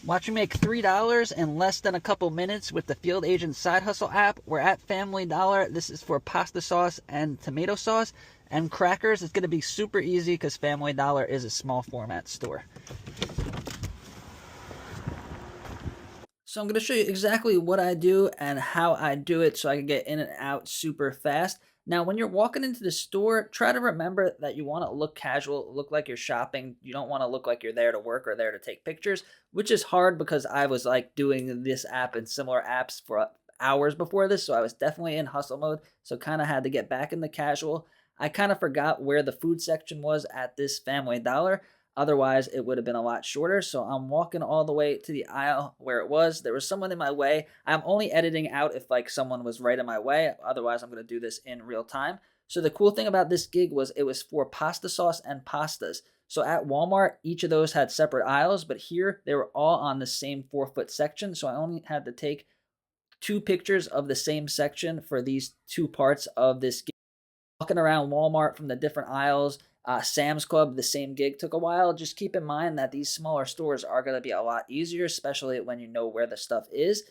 Watch me make $3 in less than a couple minutes with the Field Agent Side Hustle app. We're at Family Dollar. This is for pasta sauce and tomato sauce and crackers. It's going to be super easy because Family Dollar is a small format store. So I'm going to show you exactly what I do and how I do it so I can get in and out super fast. Now, when you're walking into the store, try to remember that you want to look casual, look like you're shopping. You don't want to look like you're there to work or there to take pictures, which is hard because I was like doing this app and similar apps for hours before this. So I was definitely in hustle mode. So kind of had to get back in the casual. I kind of forgot where the food section was at this Family Dollar. Otherwise, it would have been a lot shorter. So I'm walking all the way to the aisle where it was. There was someone in my way. I'm only editing out if like someone was right in my way. Otherwise, I'm going to do this in real time. So the cool thing about this gig was it was for pasta sauce and pastas. So at Walmart, each of those had separate aisles, but here they were all on the same 4-foot section. So I only had to take 2 pictures of the same section for these 2 parts of this gig. Walking around Walmart from the different aisles, Sam's Club, the same gig took a while. Just keep in mind that these smaller stores are going to be a lot easier, especially when you know where the stuff is.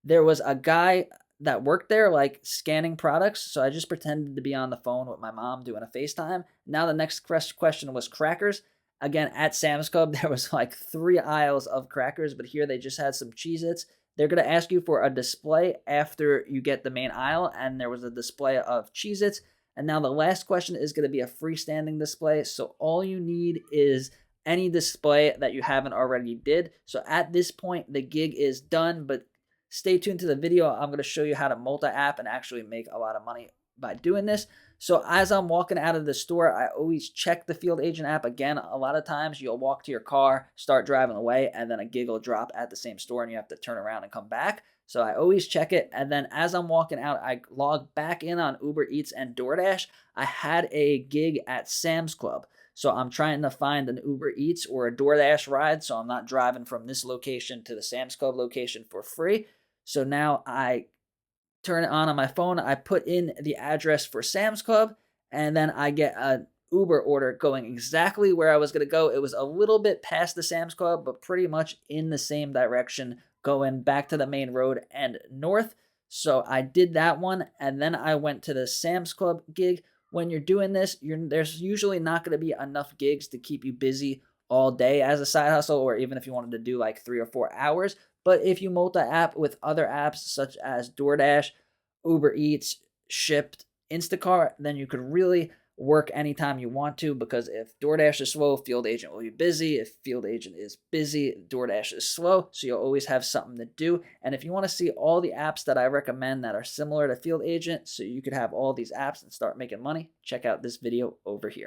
There was a guy that worked there, like scanning products, so I just pretended to be on the phone with my mom doing a FaceTime. Now the next question was crackers. Again, at Sam's Club, there was like 3 aisles of crackers, but here they just had some Cheez-Its. They're going to ask you for a display after you get the main aisle, and there was a display of Cheez-Its. And now the last question is going to be a freestanding display. So all you need is any display that you haven't already did. So at this point, the gig is done, but stay tuned to the video. I'm going to show you how to multi-app and actually make a lot of money by doing this. So as I'm walking out of the store, I always check the Field Agent app. Again, a lot of times you'll walk to your car, start driving away, and then a gig will drop at the same store and you have to turn around and come back. So I always check it. And then as I'm walking out, I log back in on Uber Eats and DoorDash. I had a gig at Sam's Club. So I'm trying to find an Uber Eats or a DoorDash ride. So I'm not driving from this location to the Sam's Club location for free. So now I turn it on my phone. I put in the address for Sam's Club, and then I get an Uber order going exactly where I was going to go. It was a little bit past the Sam's Club, but pretty much in the same direction, going back to the main road and north. So I did that one, and then I went to the Sam's Club gig. When you're doing this, there's usually not going to be enough gigs to keep you busy all day as a side hustle, or even if you wanted to do like 3 or 4 hours. But if you multi-app with other apps such as DoorDash, Uber Eats, Shipt, Instacart, then you could really work anytime you want to, because if DoorDash is slow, Field Agent will be busy. If Field Agent is busy, DoorDash is slow, so you'll always have something to do. And if you want to see all the apps that I recommend that are similar to Field Agent, so you could have all these apps and start making money, check out this video over here.